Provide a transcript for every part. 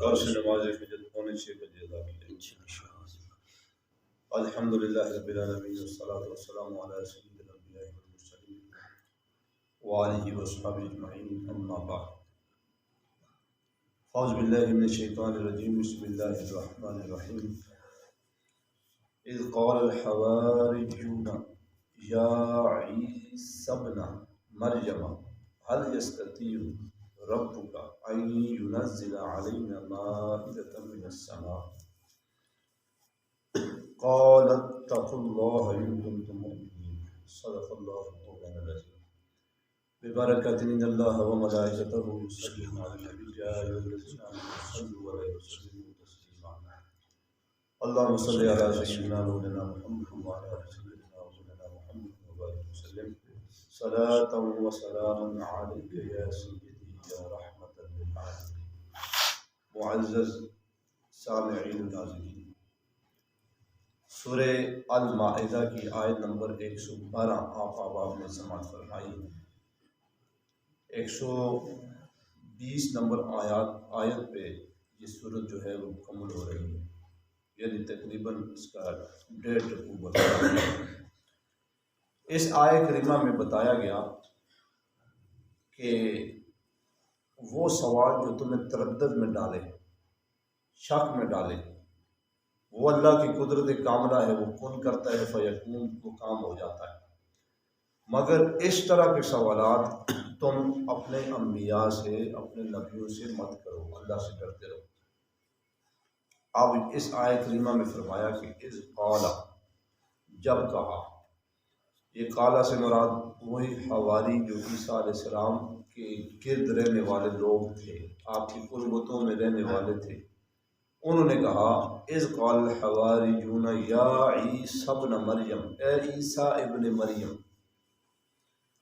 فرض نماز فجر پونے 6 بجے ادا کی الحمدللہ رب العالمین والصلاۃ والسلام علی سید الانبیاء والمرسلین وآلہ وصحبہ اجمعین اما بعد اعوذ باللہ من الشیطان الرجیم بسم اللہ الرحمن الرحیم اذ قال الحواریون یا عیسی ابن مریم هل يستطيع ربك أن ينزل علينا مائدة من السماء قال اتقوا الله إن كنتم مؤمنين صدق الله مولانا العظيم ببركة إن الله وملائكته يصلون على النبي يا أيها الذين آمنوا صلوا عليه وسلموا تسليما اللهم صل على سيدنا مولانا محمد وعلى آل سيدنا مولانا محمد وبارك وسلم صلاة وسلام عليك يا سيدي یا رحمت للعالمین۔ معزز سامعین ناظرین، سورہ المائدہ کی آیت نمبر 112 آپ احباب نے سماعت فرمائی۔ 120 نمبر آیت پہ یہ سورت جو ہے وہ مکمل ہو رہی ہے، یعنی تقریباً اس کا 1.5 رکوع بتا ہے۔ اس آیت کریمہ میں بتایا گیا کہ وہ سوال جو تمہیں تردد میں ڈالے، شک میں ڈالے، وہ اللہ کی قدرت کاملہ ہے، وہ کن کرتا ہے فیکون، وہ کام ہو جاتا ہے۔ مگر اس طرح کے سوالات تم اپنے انبیاء سے، اپنے نبیوں سے مت کرو، اللہ سے ڈرتے رہو۔ اب اس آیت کریمہ میں فرمایا کہ اذ قال، جب کہا، یہ قال سے مراد وہی حواری جو عیسیٰ علیہ السلام کے گرد رہنے والے لوگ تھے، آپ کی قربتوں میں رہنے والے تھے، انہوں نے کہا اذ قال الحواریون یا عیسی ابن مریم، اے عیسیٰ ابن مریم۔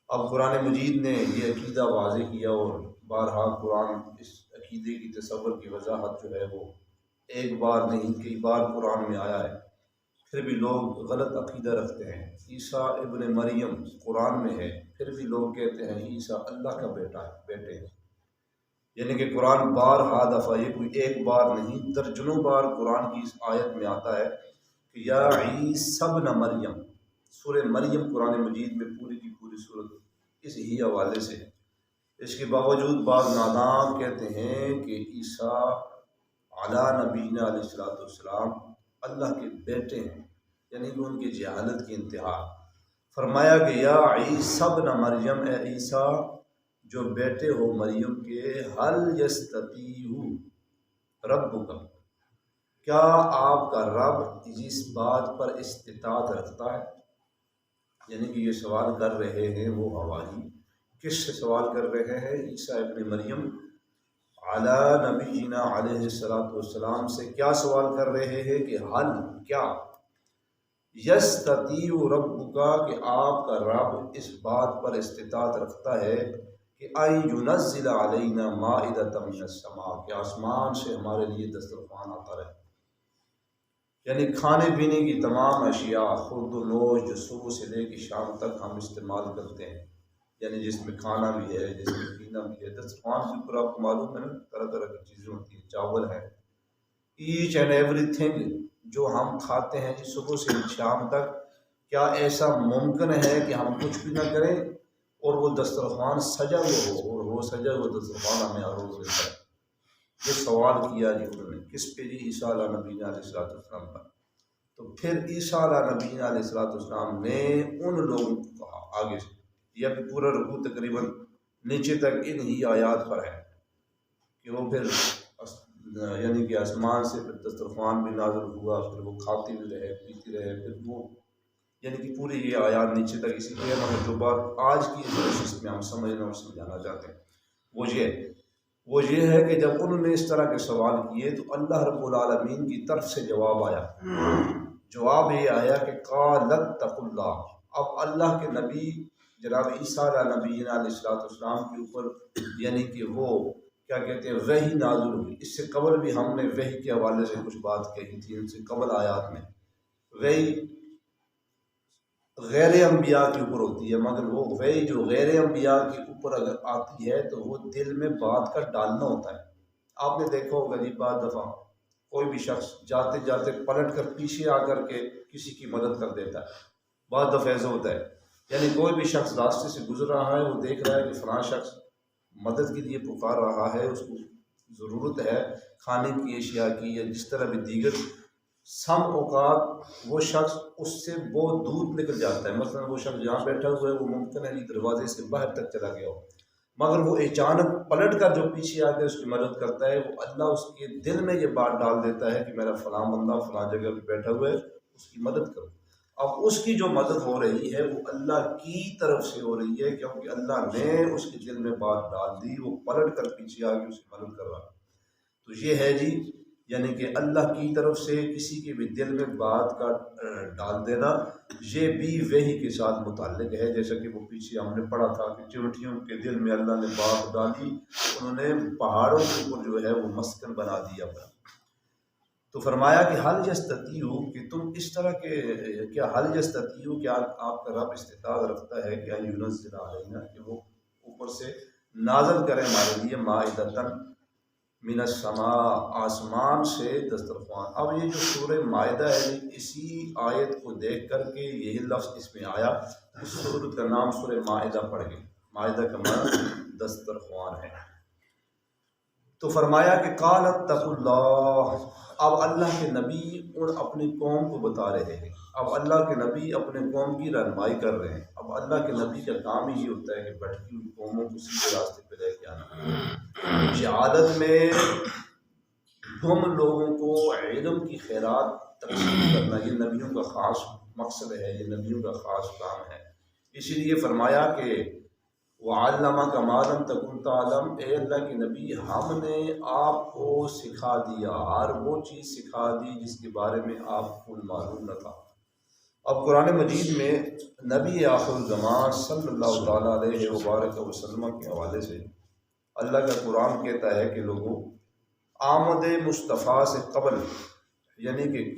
اب قرآن مجید نے یہ عقیدہ واضح کیا، اور بارہا قرآن اس عقیدے کی تصور کی وضاحت جو ہے وہ ایک بار نہیں کئی بار قرآن میں آیا ہے، پھر بھی لوگ غلط عقیدہ رکھتے ہیں۔ عیسیٰ ابن مریم قرآن میں ہے، پھر بھی لوگ کہتے ہیں عیسیٰ اللہ کا بیٹے ہیں، یعنی کہ قرآن بارہا دفعہ، یہ کوئی ایک بار نہیں، درجنوں بار قرآن کی اس آیت میں آتا ہے کہ یا عیسی ابن مریم۔ سورہ مریم قرآن مجید میں پوری کی پوری صورت اس ہی حوالے سے ہے۔ اس کے باوجود بعض نادان کہتے ہیں کہ عیسیٰ علیٰ نبینا علیہ السلام اللہ کے بیٹے ہیں، یعنی کہ ان کی جہالت کی انتہا۔ فرمایا کہ یا عیسی ابن مریم، اے عیسیٰ جو بیٹے ہو مریم کے، هل یستطیع ربک، کیا آپ کا رب اس بات پر استطاعت رکھتا ہے؟ یعنی کہ یہ سوال کر رہے ہیں وہ حواری، کس سے سوال کر رہے ہیں؟ عیسیٰ ابن مریم علی نبینا علیہ السلام سے کیا سوال کر رہے ہیں کہ حل، کیا یستطیع ربک، کہ آپ کا رب اس بات پر استطاعت رکھتا ہے کہ ان ینزل علینا مائدۃ من السماء، کہ آسمان سے ہمارے لیے دسترخوان آتا رہے، یعنی کھانے پینے کی تمام اشیاء، خورد و نوش جو صبح سے لے کے شام تک ہم استعمال کرتے ہیں، یعنی جس میں کھانا بھی ہے، جس میں پینا بھی ہے، دسترخوان کے اوپر آپ کو معلوم ہے نا طرح طرح کی چیزیں ہوتی ہیں، چاول ہے، ایچ اینڈ ایوری تھنگ جو ہم کھاتے ہیں صبح سے شام تک، کیا ایسا ممکن ہے کہ ہم کچھ بھی نہ کریں اور وہ دسترخوان سجا ہوا ہو، اور وہ سجا ہوا دسترخوان ہمیں ہر روز ملتا ہے؟ یہ سوال کیا جی انہوں نے، کس پہ جی؟ عیسیٰ علیہ نبینا علیہ السلام پر۔ تو پھر عیسیٰ علیہ نبینا علیہ السلام نے ان لوگوں کو کہا آگے سے، یہ ابھی پورا رکوع تقریباً نیچے تک ان ہی آیات پر ہے کہ وہ پھر یعنی کہ آسمان سے پھر دسترخوان بھی نازل ہوا، پھر وہ کھاتے بھی رہے پیتے رہے، پھر وہ یعنی کہ پوری یہ آیات نیچے تک اسی لیے، مگر جو بات آج کی اس میں ہم سمجھنا اور سمجھانا چاہتے ہیں وہ یہ ہے کہ جب انہوں نے اس طرح کے سوال کیے تو اللہ رب العالمین کی طرف سے جواب آیا۔ جواب یہ آیا کہ قال اتقوا اللہ۔ اب اللہ کے نبی جناب عیسیٰ علیہ نبینا علیہ السلام کے اوپر یعنی کہ وہ کیا کہتے ہیں وحی نازل ہوئی۔ اس سے قبل بھی ہم نے وحی کے حوالے سے کچھ بات کہی تھی، ان سے قبل آیات میں وحی غیر انبیاء کے اوپر ہوتی ہے، مگر وہ وحی جو غیر انبیاء کے اوپر اگر آتی ہے تو وہ دل میں بات کا ڈالنا ہوتا ہے۔ آپ نے دیکھا ہوگا جی بعض دفعہ کوئی بھی شخص جاتے جاتے پلٹ کر پیچھے آ کر کے کسی کی مدد کر دیتا ہے، بعض دفعہ ایسا ہوتا ہے، یعنی کوئی بھی شخص راستے سے گزر رہا ہے، وہ دیکھ رہا ہے کہ فلاں شخص مدد کے لیے پکار رہا ہے، اس کو ضرورت ہے کھانے کی اشیاء کی یا جس طرح بھی دیگر، سم اوقات وہ شخص اس سے بہت دور نکل جاتا ہے، مثلا وہ شخص جہاں بیٹھا ہوا ہے وہ ممکن ہے کہ دروازے سے باہر تک چلا گیا ہو، مگر وہ اچانک پلٹ کر جو پیچھے آ کے اس کی مدد کرتا ہے، وہ اللہ اس کے دل میں یہ بات ڈال دیتا ہے کہ میرا فلاں بندہ فلاں جگہ پہ بیٹھا ہوا ہے، اس کی مدد کرو۔ اب اس کی جو مدد ہو رہی ہے وہ اللہ کی طرف سے ہو رہی ہے، کیونکہ اللہ نے اس کے دل میں بات ڈال دی، وہ پلٹ کر پیچھے آ کے اس کی مدد کر رہا ہے۔ تو یہ ہے جی، یعنی کہ اللہ کی طرف سے کسی کے بھی دل میں بات کا ڈال دینا، یہ بھی وحی کے ساتھ متعلق ہے، جیسا کہ وہ پیچھے ہم نے پڑھا تھا کہ چونٹیوں کے دل میں اللہ نے بات ڈالی، انہوں نے پہاڑوں کے اوپر جو ہے وہ مسکن بنا دیا اپنا۔ تو فرمایا کہ حل یستطیعو، کہ تم اس طرح کے کیا حل یستطیعو، کیا آپ کا رب استطاعت رکھتا ہے کہ ینزل علینا، کہ وہ اوپر سے نازل کرے ہمارے لیے مائدتن من السماء، آسمان سے دسترخوان۔ اب یہ جو سورہ مائدہ ہے، اسی آیت کو دیکھ کر کے یہی لفظ اس میں آیا، اس سورت کا نام سورہ مائدہ پڑ گئی، مائدہ کا معنی دسترخوان ہے۔ تو فرمایا کہ قال اتقوا اللہ، اب اللہ کے نبی اور اپنی قوم کو بتا رہے ہیں، اب اللہ کے نبی اپنے قوم کی رہنمائی کر رہے ہیں۔ اب اللہ کے نبی کا کام ہی ہوتا ہے کہ بھٹکی ہوئی قوموں کو سیدھے راستے پہ لے کے آنا۔ جہالت میں ہم لوگوں کو علم کی خیرات تقسیم کرنا، یہ نبیوں کا خاص مقصد ہے، یہ نبیوں کا خاص کام ہے۔ اسی لیے فرمایا کہ وَعَلَّمَكَ مَا لَمْ تَكُنْ تَعْلَمْ، اے اللہ کے نبی ہم نے آپ کو سکھا دیا، ہر وہ چیز سکھا دی جس کے بارے میں آپ کو معلوم نہ تھا۔ اب قرآن مجید میں نبی آخر الزمان صلی اللہ تعالیٰ علیہ وبارک وسلم کے حوالے سے اللہ کا قرآن کہتا ہے کہ لوگوں، آمد مصطفیٰ سے قبل، یعنی کہ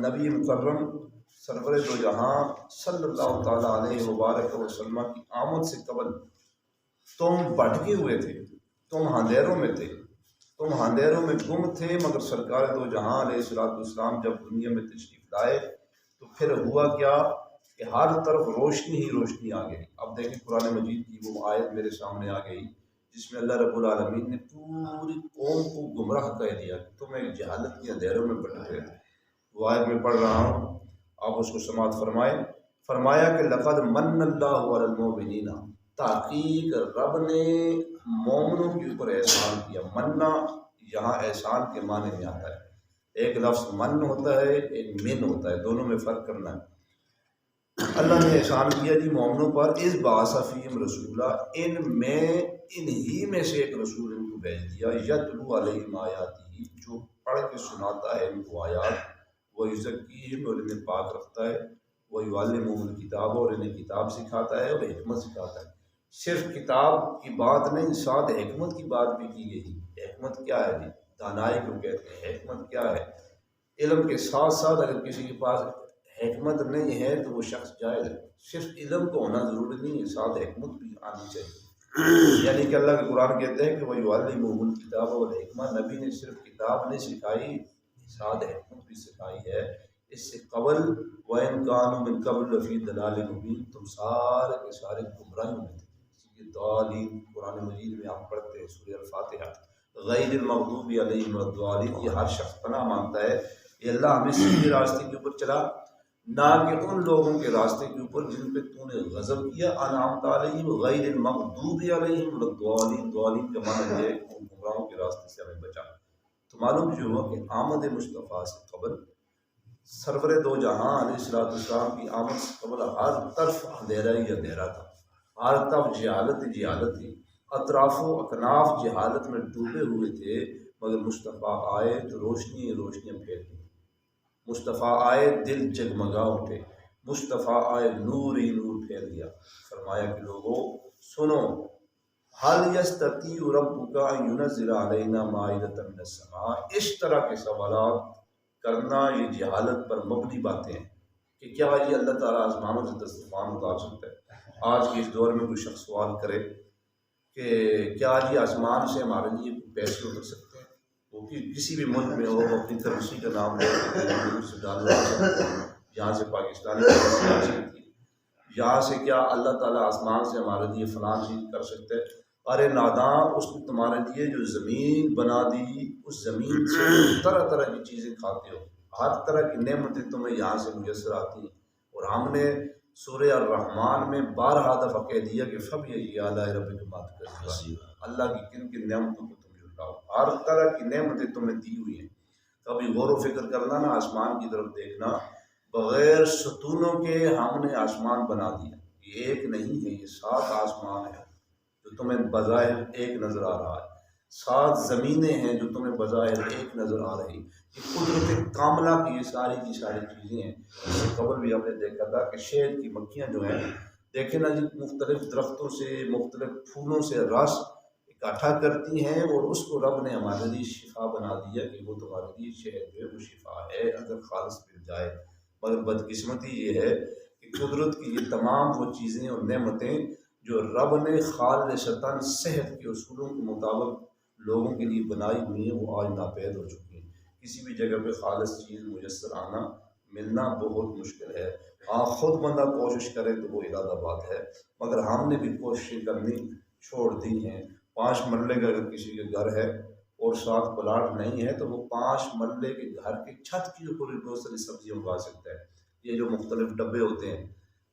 نبی مکرم سرور دو جہاں صلی اللہ تعالیٰ علیہ وبارک وسلم کی آمد سے قبل تم بھٹکے ہوئے تھے، تم اندھیروں میں تھے، تم اندھیروں میں گم تھے، مگر سرکار دو جہاں علیہ السلام جب دنیا میں تشریف لائے تو پھر ہوا کیا کہ ہر طرف روشنی ہی روشنی آ گئی۔ اب دیکھیں قرآن مجید کی وہ آیت میرے سامنے آ گئی جس میں اللہ رب العالمین نے پوری قوم کو گمراہ کر دیا کہ تم ایک جہالت کے اندھیروں میں بٹھ گئے تھے۔ وہ آیت میں پڑھ رہا ہوں، آپ اس کو سماعت فرمائیں۔ فرمایا کہ لقد من اللہ علی المؤمنین، تحقیق رب نے مومنوں کے اوپر احسان کیا۔ مننا یہاں احسان کے معنی میں آتا ہے، ایک لفظ من ہوتا ہے، ایک من ہوتا ہے، دونوں میں فرق کرنا ہے۔ اللہ نے احسان کیا جی مومنوں پر، اس بعث فیہم رسولہ، انہی میں سے ایک رسول ان کو بھیج دیا، یتلو علیہم آیاتہ، جو پڑھ کے سناتا ہے ان کو آیات، ویزکیہم، اور انہیں پاک رکھتا ہے، ویعلمہم الکتاب، اور انہیں کتاب سکھاتا ہے اور حکمت سکھاتا ہے۔ صرف کتاب کی بات نہیں، ساتھ حکمت کی بات بھی کی گئی۔ حکمت کیا ہے جی؟ دانائی کو کہتے ہیں۔ حکمت کیا ہے؟ علم کے ساتھ ساتھ اگر کسی کے پاس حکمت نہیں ہے تو وہ شخص جاہل ہے۔ صرف علم کو ہونا ضروری نہیں ہے، ساتھ حکمت بھی آنی چاہیے۔ یعنی کہ اللہ کے قرآن کہتے ہیں کہ وَيُعَلِّمُهُمُ الْكِتَابَ وَالْحِکْمَةَ، نبی نے صرف کتاب نہیں سکھائی، ساتھ حکمت بھی سکھائی ہے۔ اس سے قبل وَإِنْ كَانُوا مِنْ قَبْلُ لَفِي ضَلَالٍ مُبِينٍ، تم سارے کے سارے گمراہی میں تھے۔ یہ ضالین قرآن مجید میں آپ پڑھتے ہیں سورہ الفاتحہ، غیر المغضوب علیہم ولا الضالین، یہ ہر شخص پناہ مانگتا ہے کہ اللہ ہمیں سیدھے راستے کے اوپر چلا، نہ کہ ان لوگوں کے راستے کے اوپر جن پہ تو نے غضب کیا، انعمت علیہم غیر المغضوب علیہم ولا الضالین، ضالین کا معنی ہے ان گمراہوں کے راستے سے ہمیں بچا۔ تو معلوم جو ہوا کہ آمد مصطفیٰ سے قبل سرور دو جہاں علیہ السلام کی آمد سے قبل ہر طرف اندھیرا ہی اندھیرا تھا، ہر طرف جہالت ہی جہالت تھی، اطراف و اکناف جہالت میں ڈوبے ہوئے تھے، مگر مصطفیٰ آئے تو روشنی روشنیاں پھیل گئی، مصطفیٰ آئے دل جگمگا اٹھے، مصطفیٰ آئے نور ہی نور پھیل گیا۔ فرمایا کہ لوگوں سنو، حل یستطیع ربک ان ینزل علینا مائدۃ من السماء، اس طرح کے سوالات کرنا یہ جہالت پر مبنی باتیں ہیں کہ کیا یہ اللہ تعالیٰ آسمانوں سے دسترخوان اتار سکتا ہے؟ آج کے اس دور میں کوئی شخص سوال کرے کہ کیا یہ آسمان سے ہمارے لیے پیسے اتر سکتے ہیں؟ وہ کسی بھی ملک میں ہو وہ اپنی کرنسی کا نام لے سے ڈالنا سکتے ہیں، یہاں سے پاکستانی کرنسی آ سکتی ہے، یہاں سے کیا اللہ تعالیٰ آسمان سے ہمارے لیے فلاں چیز کر سکتے ہیں۔ ارے ناداں، اس نے تمہارے لیے جو زمین بنا دی، اس زمین سے طرح طرح کی چیزیں کھاتے ہو، ہر طرح کی نعمتیں تمہیں یہاں سے میسر آتی ہیں۔ اور ہم نے سورہ الرحمن میں 12 دفعہ کہہ دیا کہ فَبِأَيِّ آلَاءِ رَبِّكُمَا تُكَذِّبَانِ، اللہ کی کن کن نعمتوں کو تم جھٹلاؤ، ہر طرح کی نعمتیں تمہیں دی ہوئی ہیں۔ کبھی غور و فکر کرنا نا، آسمان کی طرف دیکھنا، بغیر ستونوں کے ہم نے آسمان بنا دیا، یہ ایک نہیں ہے، یہ 7 آسمان ہے جو تمہیں بظاہر ایک نظر آ رہا ہے، 7 زمینیں ہیں جو تمہیں بظاہر ایک نظر آ رہی، یہ قدرت کاملہ کی یہ ساری چیزیں ہیں۔ اس سے قبل بھی ہم نے دیکھا تھا کہ شہد کی مکھیاں جو ہیں، دیکھیں نا جی، مختلف درختوں سے مختلف پھولوں سے رس اکٹھا کرتی ہیں، اور اس کو رب نے ہمارے لیے شفا بنا دیا کہ وہ تمہارے لیے شہد جو ہے وہ شفا ہے اگر خالص مل جائے۔ مگر بدقسمتی یہ ہے کہ قدرت کی یہ تمام وہ چیزیں اور نعمتیں جو رب نے خالصتاً صحت کے اصولوں کے مطابق لوگوں کے لیے بنائی ہوئی ہیں، وہ آج ناپید ہو چکی ہیں۔ کسی بھی جگہ پہ خالص چیز میسر آنا ملنا بہت مشکل ہے۔ ہاں، خود بندہ کوشش کرے تو وہ ارادہ بات ہے، مگر ہم نے بھی کوششیں کرنی چھوڑ دی ہیں۔ 5 مرلے کا اگر کسی کے گھر ہے اور 7 پلاٹ نہیں ہے تو وہ 5 مرلے کے گھر کے چھت کے اوپر بہت ساری سبزیاں اگا سکتا ہے۔ یہ جو مختلف ڈبے ہوتے ہیں،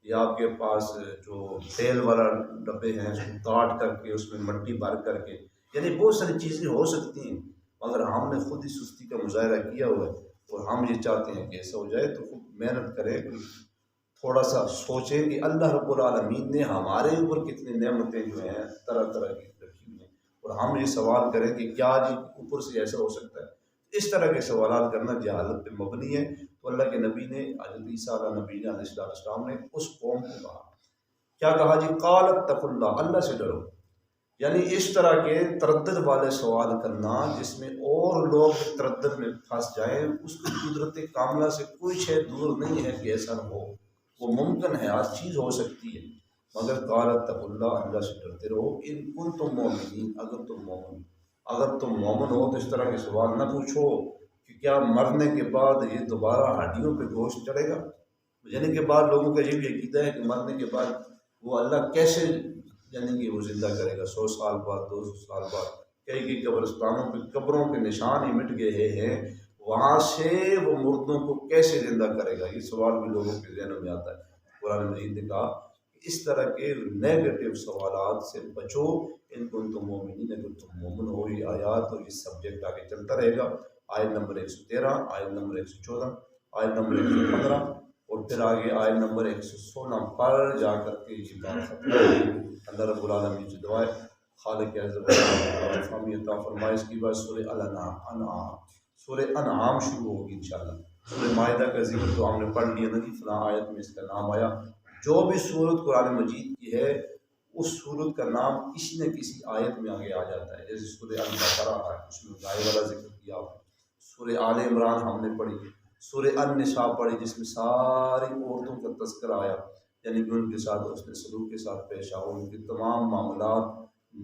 یا آپ کے پاس جو تیل والا ڈبے ہیں، اس کو کاٹ کر کے اس میں مٹی بھر کر کے، یعنی بہت ساری چیزیں ہو سکتی ہیں، مگر ہم نے خود ہی سستی کا مظاہرہ کیا ہوا ہے، اور ہم یہ چاہتے ہیں کہ ایسا ہو جائے تو خود محنت کریں، تھوڑا سا سوچیں کہ اللہ رب العالمین نے ہمارے اوپر کتنی نعمتیں جو ہیں طرح طرح کی رکھی ہوئی ہیں، اور ہم یہ سوال کریں کہ کیا جی اوپر سے ایسا ہو سکتا ہے۔ اس طرح کے سوالات کرنا جہالت پہ مبنی ہے۔ تو اللہ کے نبی نے، حضرت عیسیٰ علیہ نبی علیہ السلام نے اس قوم کو کہا، کیا کہا جی؟ قالت اتقوا اللہ، اللہ سے ڈرو۔ یعنی اس طرح کے تردد والے سوال کرنا جس میں اور لوگ تردد میں پھنس جائیں، اس کی قدرت کاملہ سے کوئی شے دور نہیں ہے کہ ایسا نہ ہو، وہ ممکن ہے، ہر چیز ہو سکتی ہے، مگر قالت اتقوا اللہ، اللہ سے ڈرتے رہو، ان کنتم مؤمنین، اگر تم مومن، اگر تم مومن ہو تو اس طرح کے سوال نہ پوچھو کہ کیا مرنے کے بعد یہ دوبارہ ہڈیوں پہ گوشت چڑھے گا۔ یعنی کہ بعد لوگوں کا یہ بھی عقیدہ ہے کہ مرنے کے بعد وہ اللہ کیسے، یعنی کہ وہ زندہ کرے گا 100 سال بعد، 200 سال بعد، کئی قبرستانوں پہ قبروں کے نشان ہی مٹ گئے ہیں، وہاں سے وہ مردوں کو کیسے زندہ کرے گا، یہ سوال بھی لوگوں کے ذہنوں میں آتا ہے۔ قرآن مجید نے کہا کہ اس طرح کے نیگیٹو سوالات سے بچو، ان کنتم مومنین، اگر تم مومن ہو۔ یہ آیات اور یہ سبجیکٹ آگے چلتا رہے گا، آیت نمبر 113، آیت نمبر 114، آیت نمبر 115، اور پھر آگے آیت نمبر 116 پر جا کر کے یہ بات ختم ہوگی۔ اللہ رب العالمین سے دعا ہے خالق اعظم فہمی عطا فرمائے۔ اس کی بعد سورہ انعام، سورہ انعام شروع ہوگی انشاءاللہ۔ سورہ مائدہ کا ذکر تو ہم نے پڑھ لیا نا کہ فلاں آیت میں اس کا نام آیا۔ جو بھی سورت قرآن مجید کی ہے اس سورت کا نام کسی نہ کسی آیت میں آگے آ جاتا ہے، جیسے سورہ البقرہ ہے، اس میں گائے والا ذکر کیا ہوا، سورہ آل عمران ہم نے پڑھی، سورہ النساء پڑھی جس میں ساری عورتوں کا تذکرہ آیا، یعنی کہ ان کے ساتھ اس نے سلوک کے ساتھ پیش آؤ، ان کے تمام معاملات،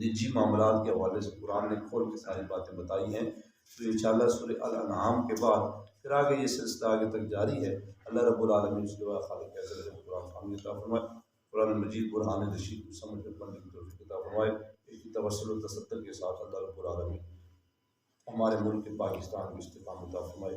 نجی معاملات کے حوالے سے قرآن نے کھول کے ساری باتیں بتائی ہیں۔ تو انشاءاللہ سورہ الانعام کے بعد پھر آگے یہ سلسلہ آگے تک جاری ہے۔ اللہ رب العالمین سے دعا خالق اعظم قرآن فہمی عطا فرمائے، قرآن مجید برہان رشید کو سمجھ کر پڑھنے کی توفیق عطا فرمائے۔ ایک توسل و تصدق کے ساتھ اللہ رب العالمین ہمارے ملک پاکستان کو استقامت عطا فرمائے۔